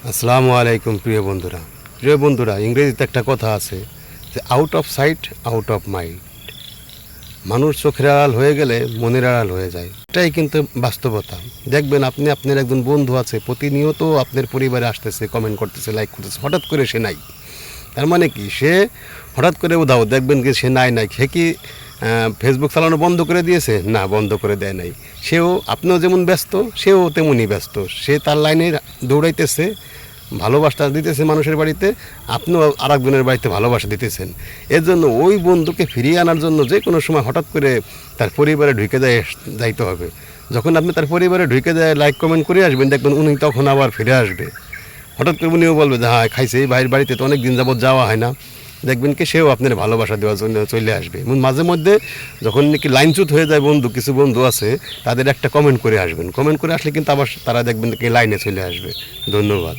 আসসালামু আলাইকুম প্রিয় বন্ধুরা ইংরেজিতে একটা কথা আছে যে out of sight out of mind. মানুষ চোখের আড়াল হয়ে গেলে মনের আড়াল হয়ে যায়, এটাই কিন্তু বাস্তবতা। দেখবেন আপনি আপনার একজন বন্ধু আছে, প্রতিনিয়ত আপনার পরিবারে আসতেছে, কমেন্ট করতেছে, লাইক করতেছে, হঠাৎ করে সে নাই। তার মানে কি, সে হঠাৎ করে উধাও, দেখবেন কি সে নাই সে কি ফেসবুক চালানো বন্ধ করে দিয়েছে? না, বন্ধ করে দেয় নাই। সেও, আপনিও যেমন ব্যস্ত সেও তেমনই ব্যস্ত, সে তার লাইনে দৌড়াইতেছে, ভালোবাসা দিতেছে মানুষের বাড়িতে, আপনিও আর একজনের বাড়িতে ভালোবাসা দিতেছেন। এর জন্য ওই বন্ধুকে ফিরিয়ে আনার জন্য যে কোনো সময় হঠাৎ করে তার পরিবারে ঢুকে যাইতে হবে। যখন আপনি তার পরিবারে ঢুকে যায় লাইক কমেন্ট করে আসবেন, দেখবেন উনি তখন আবার ফিরে আসবে। হঠাৎ করে উনিও বলবে যে হ্যাঁ খাইছে, এই ভাইয়ের বাড়িতে তো অনেক দিন যাবত যাওয়া হয় না, দেখবেন কি সেও আপনার ভালোবাসা দেওয়ার জন্য চলে আসবে। এবং মাঝে মধ্যে যখন নাকি লাইনচ্যুত হয়ে যায় বন্ধু, কিছু বন্ধু আছে, তাদের একটা কমেন্ট করে আসবেন, কমেন্ট করে আসলে কিন্তু আবার তারা দেখবেন কি লাইনে চলে আসবে। ধন্যবাদ।